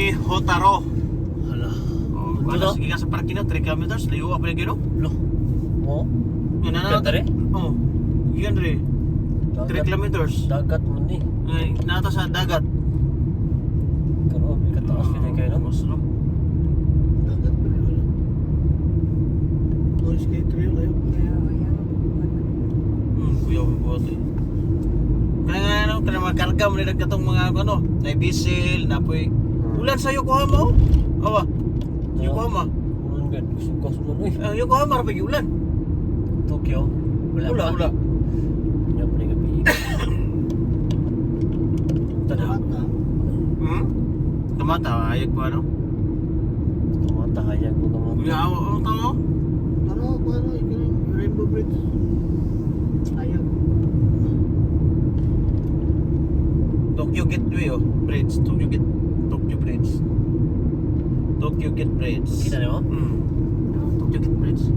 Omi Hotaro. Hala. Oh, kung sige ka sa parking na 3 kilometers, layo pa lagi no? Lo. Mo. Yan na Ganda rin? Oh. Yan rin. 3 kilometers. Dagat mo ni. Nata sa dagat. Grabe kataas pinay kayo no? Mas no? Dagat pa rin wala. Tourist kayo trail ayo. Kuya mo buhat eh. Kaya nga ano, kaya magkarga mo nila katong mga ano, na bisil, napoy. Ulan sa Yokohama oh. Awa. Yokohama. Ulan gan. Gusto ko sulan uy. Yokohama rapay ulan. Tokyo. Wala. Nya pa ni gabi. Tanaw. Kamata, ayag pa ano? Tumata hayag ko kamo. Kuya, ano tao? Paano ikinang Rainbow Bridge? Ayag. Tokyo Gateway oh, Bridge, Tokyo Bridge. Tokyo Gate Bridge. Kita niyo? Tokyo Gate Bridge.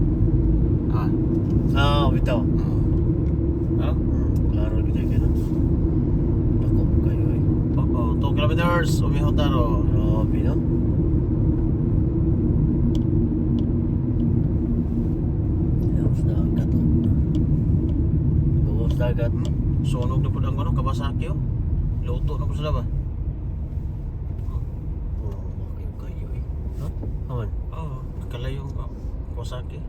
Bitaw. Klaro gid kayo. Dako kayo eh. 2 kilometers, Omi Hotaro. Grabe no? Laos dagat oh. Laos dagat. Sunog na po ang ano, Kawasaki oh. Luto na po sila ba? Okay kayo eh. Ha? Aman. Oo, nakalayong Kawasaki.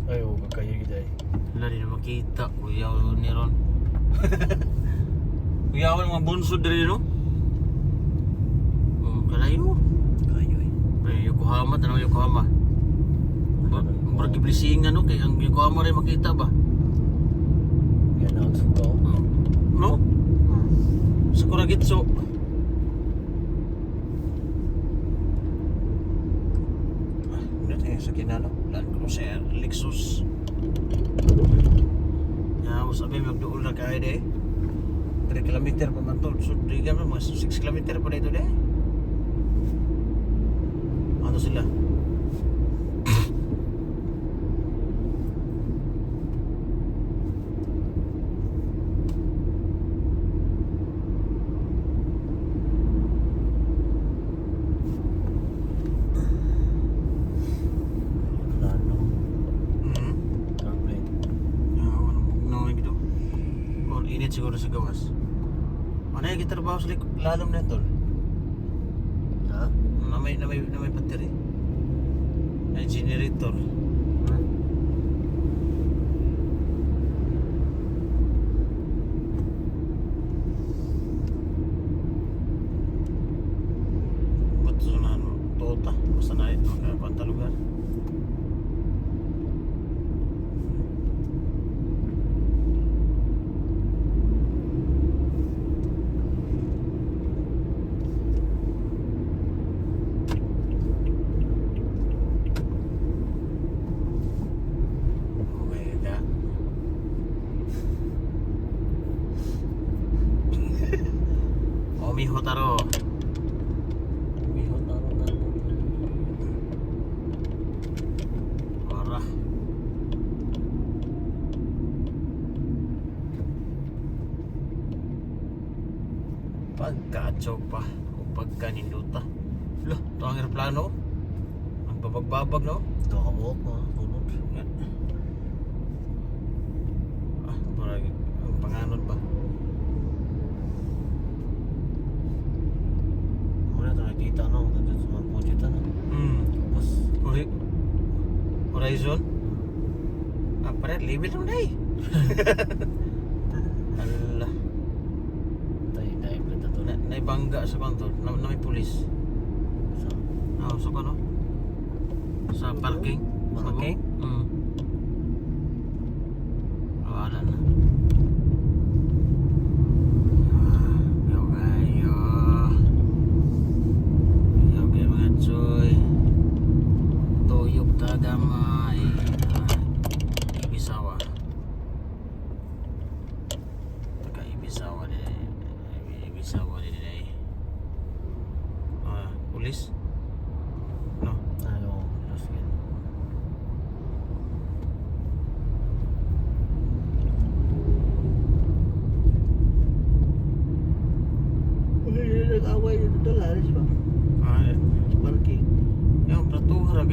Ay, kayo gid ay. Wala din na makita, kuya ni Ron. Kuya ko mga bunsod rin no? Kalayo. Kayo eh. Yokohama, tanong Yokohama. Murag iblisingan no, kaya ang Yokohama rin makita ba? Yan ang sugaw. No? Sa Kuragitso. Ano tayo sa kinano? Land Cruiser, Lexus. Sabi magduol na kahit eh 3 kilometer pa man to. So, di ka mga 6 kilometer pa dito eh. Ano sila? Init siguro sa gawas. Ano yung gitrabaho sa lalom na ito? Ha? Na may battery. May generator. Ba't sunahan mo? Tota. Basta na ito. Makakanta lugar. Omi Hotaro. Parah. Pagkatsaw pa o pagkaninduta. Lah, ito ang aeroplano. Ang babag-babag no? Ito ka buhok mo. Sunod. Parang ang panganod ba? Muna ito nakikita no. Ito sa mga project na. Tapos. Horizon? Parang limit naman eh. Allah. Tayo na-implement na ito na. Naibangga sa kanto. Na may pulis. So, So ano? Sa parking. Parking? Wala na. Okay mga tsoy. Tuyok tagamay. Ibisawa. Taka Ibisawa din. Ibisawa din eh. Pulis? No. ano, sige.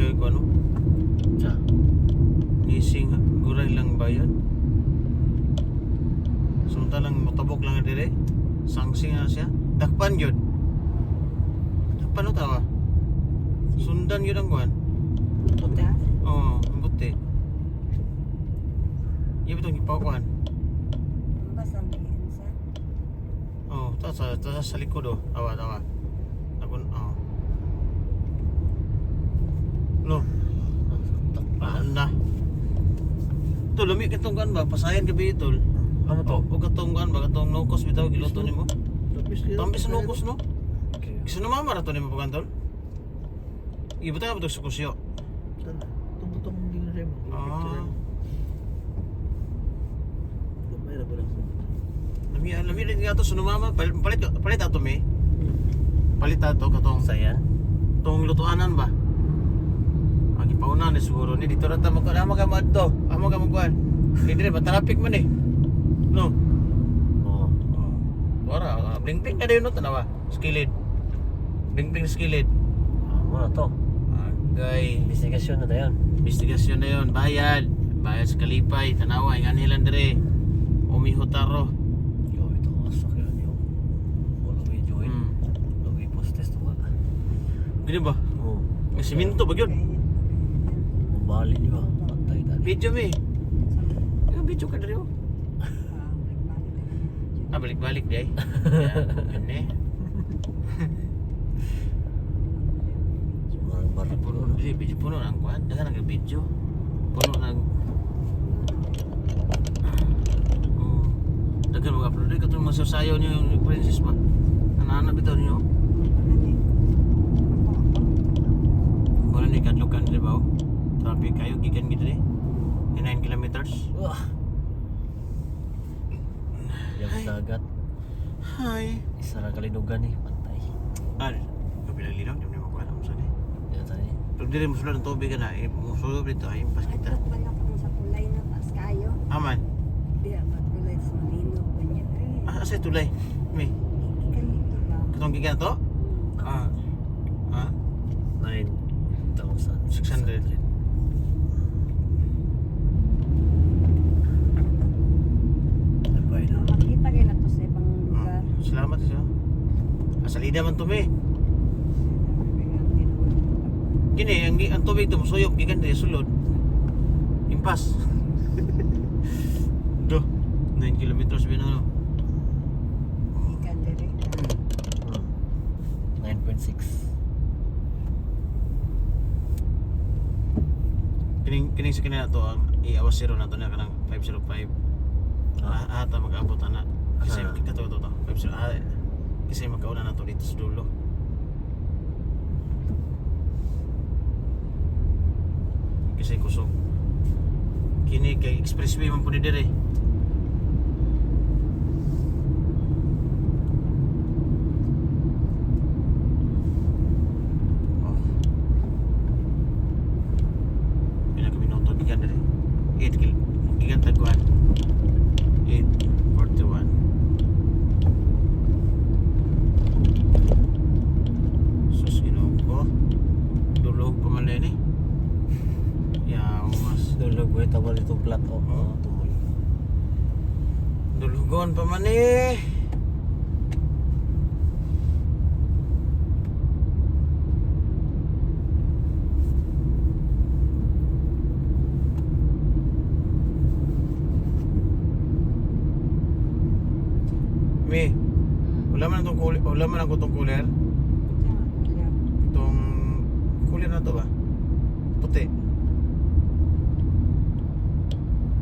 lang ko ano. Sa. Nising guray lang bayan. Samantalang motabok lang dire. Sangsi nga siya. Dakpan yun. Dakpan o tawa. Sundan yun ang kuhan. Puti. Oo, ang buti. Iya betul gipawan. Basang diin sa. Oh, sa likod oh. Tawa. Ako oh. No, na. Tol, lumi kitong kan ba? Pasayan gabi tol. Ano to? O katong kan ba? Katong nukos bitaw giluto nimo. Tambis kayo. nukos no? Okay. Gusto na mamara to nimo pagan tol? Ibutang ba to sa kusyo? Tala. Tumutong din rin mo. Ah. Gamay na ba lang? Lami rin nga to sunumama palit ato me. Palit ato katong Sayan. tong lutuanan ba? Agi pauna ni siguro ni dito ra ta amo ka madto. Amo ka magkuan. Hindi ba traffic man eh. No. Oo. Wala, bling-bling na dayon no tanawa. Skilid. Bling-bling skilid. Ano to? Agay. Investigasyon na tayo. Investigasyon na yon, bayad. Bayad sa kalipay, tanawa, ingan nilang dire. Umiho taro. Yo, ito kasak yan yung wala may join. Wala may postes to ba? Gini ba? Oo. May siminto ba yun? Mabali di ba? Pantay tali. Video me. Yung video ka dari oh. Ah, balik-balik day. Yan eh. Barang Puno na video puno ang kuan. Dagan ang video. Puno nang dagan mag-upload day katong masasayaw niyo yung princess ba? Ana bitaw niyo. Wala ni kadlukan di ba? Traffic kayo gikan gid ri. 9 kilometers. Wah. Yung Ay. dagat. Hi. Isa ra kalinugan ni pantay. Al, kabilang linaw, di mo kuan sa ni. Yan tani. Pag dili mo sulod ng tubig na, musulod dito ay impas kita. Ito pa na kung sa kulay na pas kayo. Aman. Di ba kulay sa malino ba niya? Asa tulay? May Ikan dito ba? katong gigan to? Ah. Ha? 9,600. Abay na. Makita kayo na to sa ibang lugar. Salamat sa. Asalida man to me. Kini ang tubig to musuyok gikan diri sulod. Impas. Do. 9 kilometers ba na? Ikan dire. 9.6. Kining sa kinana to ang i-awas zero na to na kanang 505. Ata mag-abot na. Kasi Ah. kita to 505. Kasi magkauna na to dito sa dulo. Kasi kusog. Kini kay expressway man po ni dire. Oh. Pila ka minuto gikan dire. 8 kil. Gikan tagkuan. 8:41. Sus Ginoo ko. Dulog pa man ni. Ya, mas Dulog ko tawal itong plat o. Oo. Tumoy. dulugon pa man eh. Mi, wala man itong cooler, wala man ako itong cooler. Itong cooler na to ba? Puti.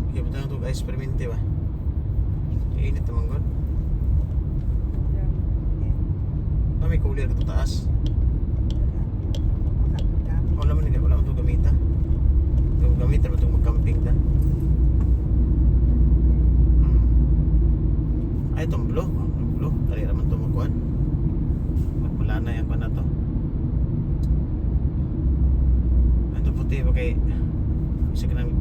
Kaya ba tayo itong ice permente ba? Init naman gud. May cooler ka to taas. Wala man itong gamita. Itong gamita ba itong mag-camping ta? Ay, itong blue. Blue. Kali naman itong magkuhan. Wala na yung kuhan na to. Ito puti ba kay isa ka ng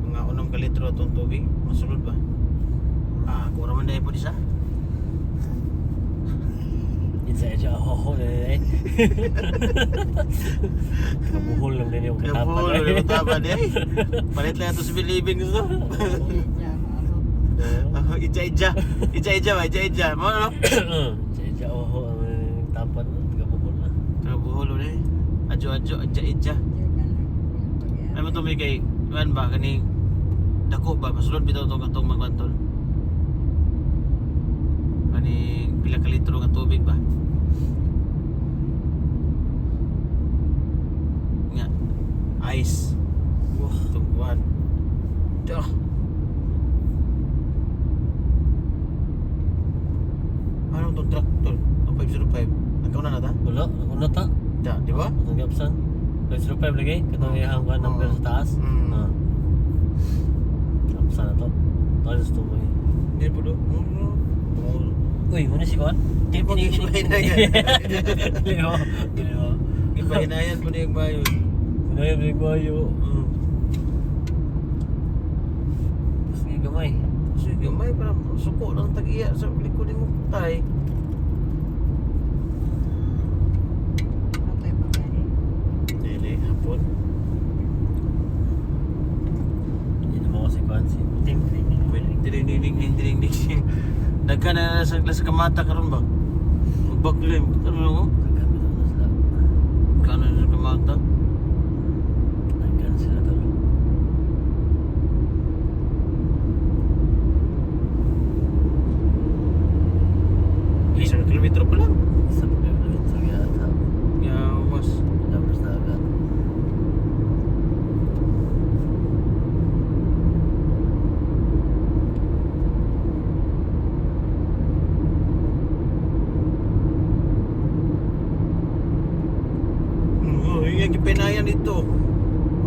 mga 6 kalitro itong tubig. Masulod ba? Ah, kura man dahil po isa. Isa ho na eh. Kabuhol lang din yung Kapul, katapan eh. tama di. Palit lang ito si Bilibing gusto. Ija-ija ba? Ija-ija. Mo no? Isa ho ang tapan kabuhol na. Kabuhol ulit. Adjo-adjo, ija-ija. Ay mo to may kay, ano ba, kani dako ba? Masulod bitaw itong katong magbantol. Kani pila ka litro ng tubig ba? Nga. Ice. Wah, itong kuhan. Dah. Anong itong truck tol? Ang 505. Nagkauna na ta? Wala, ako na ta. Da, di ba? Ang gapsan. 505 lagi. Katong ihang ka number sa taas. Mm. Gapsan na to. Talos to mo eh. Hindi po do. Uy, muna si Kuan. Hindi po gihinayan. Dili mo. Dili mo. Gihinayan po na yung bayo. Sinayam na yung bayo. Tapos nga gamay. Sige, may parang suko lang tag-iya sa likod mo tay. Dili, hapon. Hindi naman ako si Kuan. Si Ting. Ding. Dagka na sa kamata karon ba? Magbaklim. Ano mo? Kami na sila. Kano na sa kamata? Nagkan sila talo. Isang kilometro pa lang. Isa pa kayo ulit sa gata. Yawas. Dabras na agad. Yung gipinayan dito.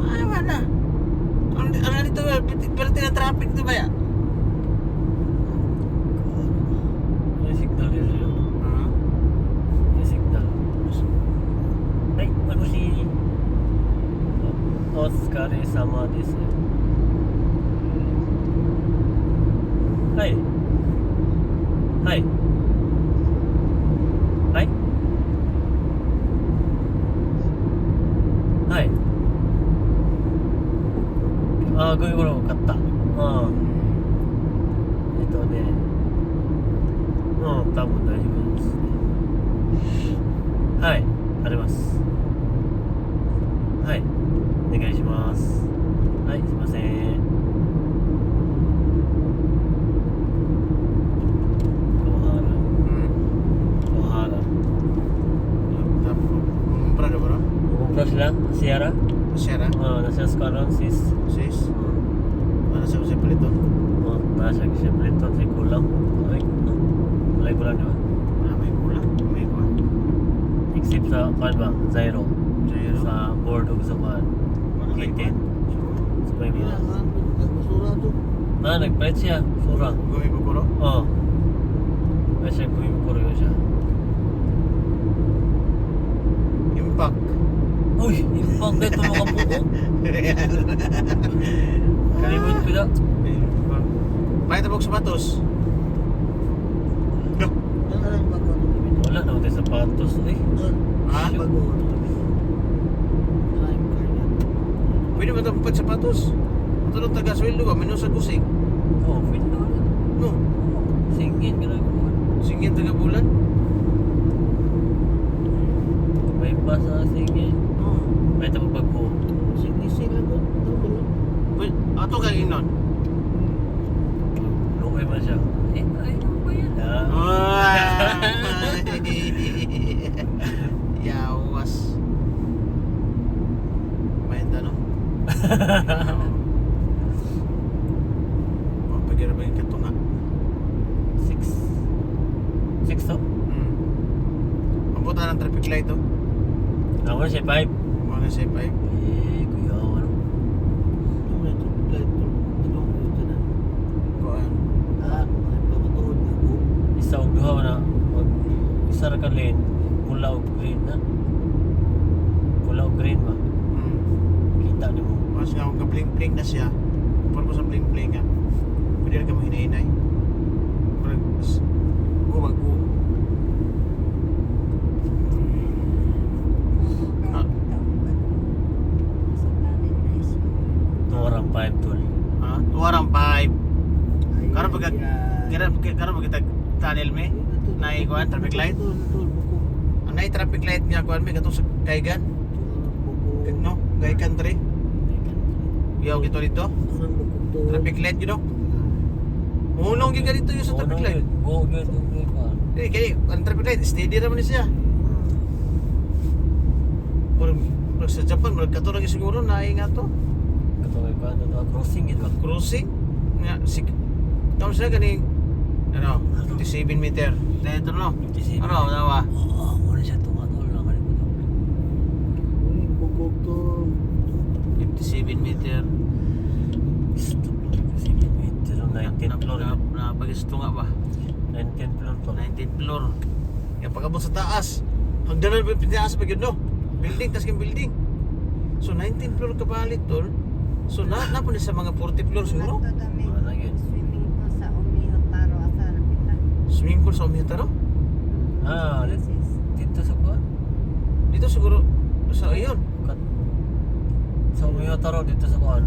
Ay, wala. Ano dito ba? Palitin ang traffic dito ba ya? May signal din sila. May signal. Ay, ano si... Oscar sama this. Hi. Hi. Hi. Hi. Gawin ko lang kata. Ito ne. Tabon na yun. Hi. Arimasu. Hi. お願いします。はい、すいません。Kohara. Berapa bro? Pupunta sila, Sierra. Sierra? Nasa sekarang sis. Sis? Mana siapa siapa itu? Nasa siyempre ito, may kulang. Ay, malay kulang diba? May kulang, may kulang. Except sa, kan ba? Zairo. Zairo? Sa board o sa kan. Kitin. Sa may mga. Basura tuh. Nagpalit siya. Sura. Gumi Bukuro? Oo. Kaya siya bumibukuro yun siya. Impact. Uy! Impang dito mga buko. Kalimut ko na. May tabok sapatos. No. Ang bago tuh. Wala na tayo sapatos. Uy. Ha? Bago tuh. Pwede ba ito sapatos? Ito lang taga-sweldo ba? Minus sa kusing. Oh, pwede na wala. No. Singin ka na ko. Singin taga-bulan. May basa singin. Oh. May tapos bago. Sing-sing lang tuh. Wait, ato kay inon. Lukay man siya. Ay, ano ba yan? Yawas. Main tanong. Pagkira ba yung katunga? 6 to? Mabuta ng traffic light to. Ako na siya 5. Mga sa 5. Kuya, ano? Kuan. Isa o duha na. Isa ra ka lane. Pula o green na. Pula o green ba? Kita ni mo. Mas nga kung ka-bling-bling na siya. Para mo sa bling-bling ka. Pwede rin ka mahinainay. Parang go mag-go. karon kita tunnel me. Nay kuan traffic light. Ang nay traffic light nga kuan me katong sa Kaigan. No, Gay country. Yaw gito dito. Traffic light you know. Unong gyud dito yung sa traffic light. Go good. Kaya ang traffic light steady ra man siya. Or sa Japan magkatulog siguro na nga to. Katong ko ano crossing ito. Cruising nga tawag sila ganing ano 57 meter. Dito no. 57. Ano dawa? Ano siya tumatol na kanimo. 57 meter. 57 meter, 19th floor. Napagisto nga ba? 19th floor to. 19th floor. Yung pagabot sa taas. Hagdanan pa yung pintaas pa yun, no? Building, tas yung building. So 19th floor ka balik, tol. So napon sa mga 40 floor siguro. Wala yun. Swimming pool sa Umiho Taro asa rapita. Swimming pool sa Umitaro. Ah, dito sa kuan. Dito siguro sa ayun. Sa Umihataro dito sa kuan.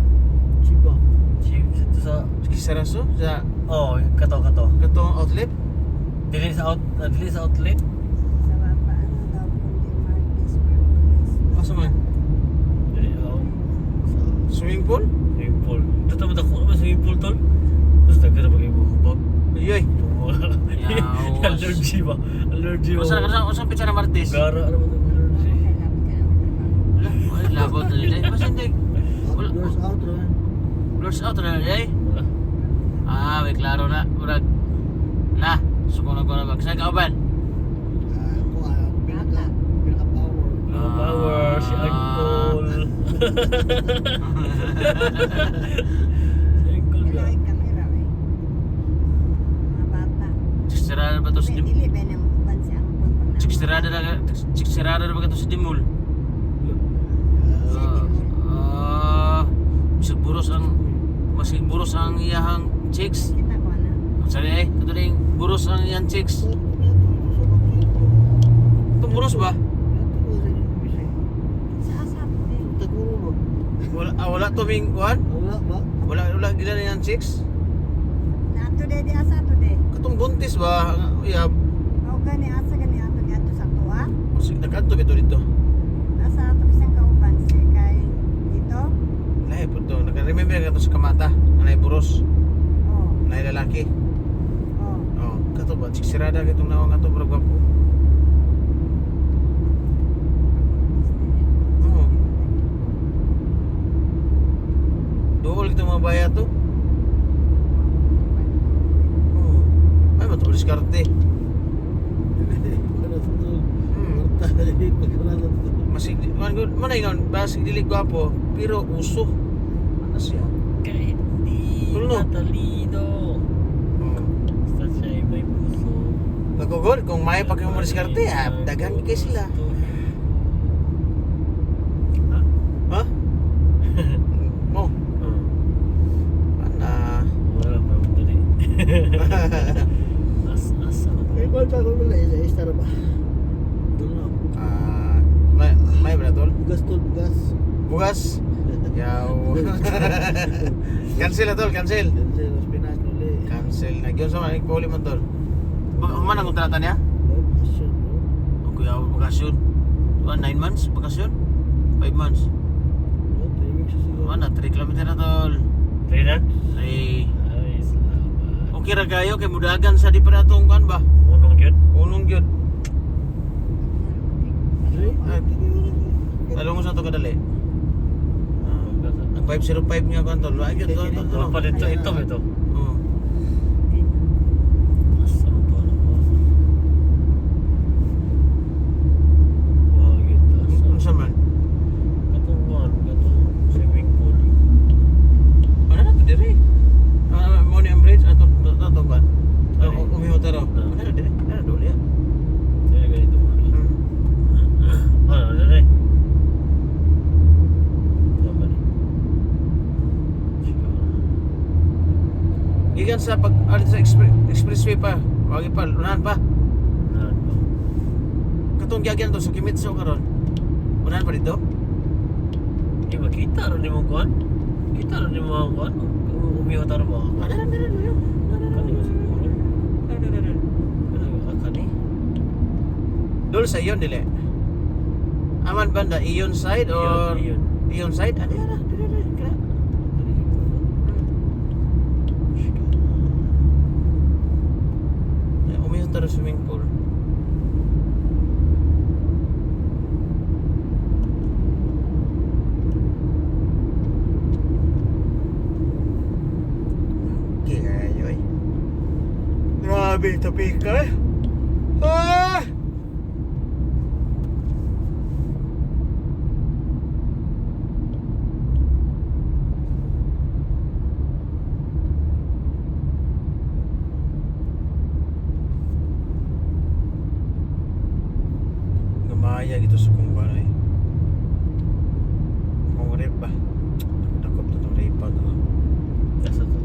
Siba. Dito sa Kisaraso sa kato. katong outlet. Dili sa outlet. Sa Wapa, ano daw kundi Marquez Marquez. Asa man? Dili Swimming pool? swimming pool. Dito mo dako ba swimming pool tol? Basta ka na pag-ibubog. Ayoy. Allergy ba? Allergy ba? Usa pizza na Martes. Gara ano ba ito? Allergy. Kailangan ka na Labot na dili. Basta hindi. Doors out, Ron. Blurs out na dili. Wala. May klaro na. Murag. Na, suko na ko na bag. Saan ka uban? Ako, pinaka-power. Mga power, si Uncle. Si Uncle ba? Kailangan kamera eh. Mga bata. Siksirada ba to sa Dimul? Dili ba nang uban si Angkol pag na. Siksirada na ba ito sa Dimul? Masig buros ang iyahang chicks. Kita ko na. Sorry ito rin buros ang iyang chicks. Itong buros ba? Sa asa po eh. Wala tuming kuhan? Wala ba? Wala gila na iyang chicks? Nato de di asa to de. Katong buntis ba? Uyab. Mao gani asa gani ato ni ato sa tuwa. Masig nagkanto ito dito. Asa ato bisang kauban si kay dito. Lahi po ito. Naka-remember ka ito sa kamata. Anay buros. Oh. Anay lalaki. Oh. Kato ba? Siksirada ka itong nawang ito. Barag wapo. Oo. Dool ito mga baya to. Oo. Ay, matulis karte. Masig, manay nga, basig dili gwapo, pero uso. Ano siya? Kahit di Tulo. matalino. Basta siya ay may puso. Nagugol, kung may pag mo diskarte, dagan kay sila. Ha? Mo, ana. Wala pa mo dali. Asa mo May ball pa ko wala isa ba? Doon na. May ba na tol? Bugas tol, bugas. Bugas. Yaw. Cancel na tol, cancel. Cancel, los Pinas nuli. Cancel na. Gyon sa manik pauli man tol. Human ang kontrata niya? Bakasyon, no? O kuya, bakasyon. 9 months, bakasyon? 5 months. 3 weeks siguro. Ano, 3 kilometer na tol. Try na? Ay, Ay, salamat. okay ra kayo kay mudagan sa di pa natong kan ba? Unong yun? Unong gyud. Ay, Talong sa to kadali. Ang 505 nga kan tol. Ay gyud tol. Ano pa dito? Ito. Oo. Asa mo to? Ano po? Wow, gito. Unsa man? Katong kuhan, katong swimming pool. Ano na to diri? Mo ni ang bridge ato to ba? Umihotaro. Ano na diri? Ano duli ya? Dili ganito mo. Ano, dali. Tama ni. Gikan sa pag sa expressway pa. Wagi pa, unahan pa. Ano ba? Katong gyagyan to sa Kimitsu karon. Unahan pa dito? Di ba kita rin mo kuhan? Kita rin mo kuhan? Umiwatar mo. Ano na yun? Kanina siguro. Dol sa iyon dili. Aman banda iyon side or Iyon. iyon side? Ano yan? Dili. Kaya. Umiyon tayo sa swimming pool. Kayo eh. Grabe, tapi ka eh. Ah! Gamaya gitu sa kung ano eh. Kung rip ba? Takot na itong rip pa to. Asa to?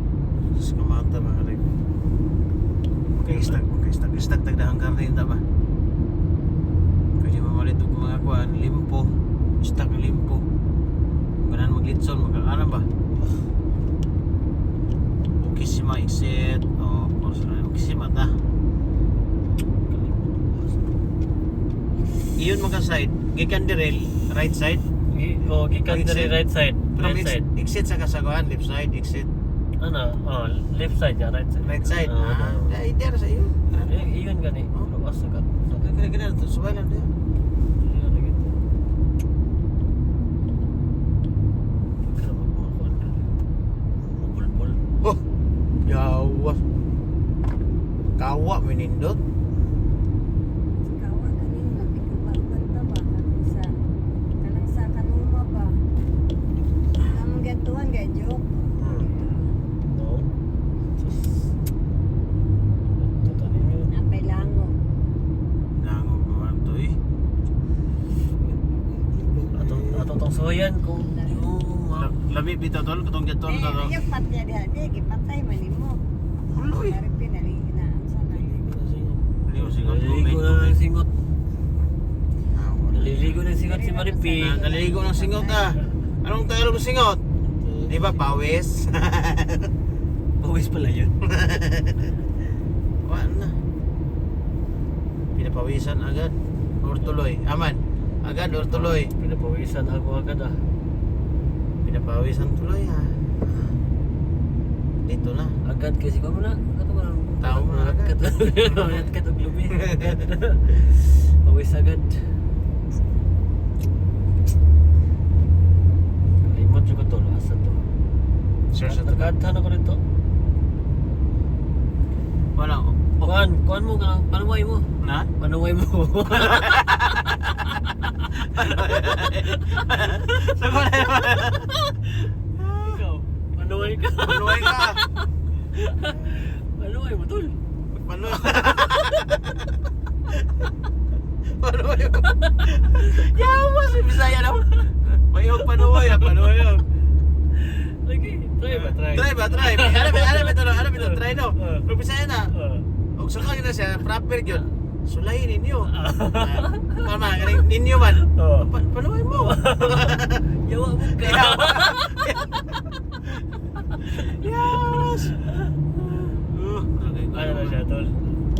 Sa kamata mga rip. Magka-istag tagdahang karne ba? Kaya mamalit og mga kuan, limpo. Istag ng limpo. Ganan maglitson, magkakana ba? Ukisima exit. Oh, porsa Ukisima ta. Iyon mga side, gikan dire right side. Oh, gikan Exit. diri right side. From Right side. exit sa kasaguan, left side, exit. Ano? Oh, left side ya, right side. Right side. Ah. Ay, there sa iyo. Iyon gani. Oh. Lawas ka. Kaya to subay lang dia. Iyon lagi. Kaya magmakuan ka. Mabulbul. Oh, yawa. Kawa minindot. Kawa kanin napikabautan ta ba? Kanang sa kanuma ba? Among gatuan gay joke. No. Sus. Totoo yun. Apay lango. Nangog naman to eh. Atong tong soyan kung Lami bitaw tol, katong gaton to. Ayaw patya di gipatay man nimo. Uloy. Dari pinali na sana. Liyo singot Naliligo na ng singot. Naliligo ng singot si Maripi. Naliligo ng singot ah. Anong tawag ng singot? Di ba pawis? Pawis pala yun. Wala na. Pinapawisan agad. Or tuloy. Aman. Agad or tuloy. Pinapawisan ako agad ah. Pinapawisan tuloy ah. Dito na. Agad kasi ko muna. Kato mo lang. Tao mo na agad. Kato glumi. Pawis agad. Kalimot yung kato. Asa to? Sure sa taga. Nagkatahan ako rito. Wala. Kuhan mo ka lang. Panuway mo. Na? Panuway mo. Ikaw. Panuway ka. Panuway ka. Panuway mo tol. Panuway. Panuway ko. Yawa si Bisaya na. Mayog panuway ah. Panuway ah. Lagi. Try ba? Try. Try ba? Try. Ano ba? Try no. Pero Bisaya na. Og sakang na siya. Proper yun. Sulayin ninyo. Tama. Ninyo man. Panuway mo. Yawa mo ka. Yes. Ano na siya tol?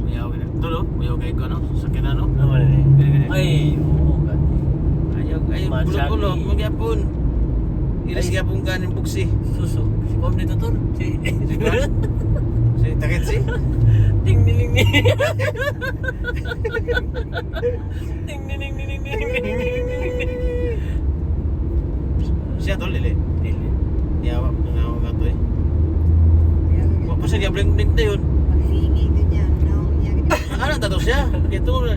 Mayaw ka na. Tulo? Mayaw kayo ko no? Sakyan na no? Ano na eh? Ay, oo ka. Ayaw, Masyagi. bulog-bulog, magyapon. Iris Ay. gyapon ka ng buksi. Suso. Si Kom dito tol. Si Si takit si? Ting niling ni. Ting niling niling niling. Siya tol, lili. Dili. Yawa, nangawa nga to eh. Wapos siya gyabling na yun. Paghingi ko niya, naong niya. Ano, tato siya? Ito na.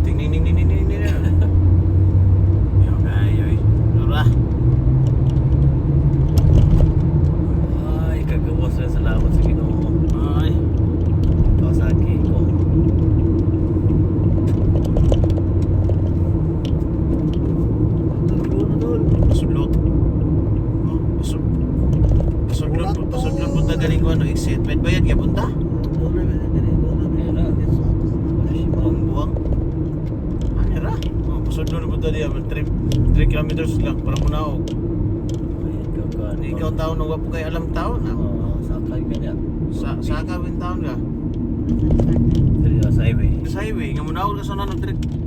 Ting ning ning ning ning ning ning. Yaw kayo eh. Lura. Ay, kagawas na salamat sa Ginoo. Ay. Kawasaki ko. Pasulot. Pasulot punta galing ko ano, exit. May bayad ka punta? Buang. Ano ra? Pasulot na punta diya. 3 kilometers lang para munaog. Ikaw taon na wapo kay alam taon na. Sakay ka niya. Sa kawin taon ka. Sakit. sa highway nga munawag ka sa nanod direct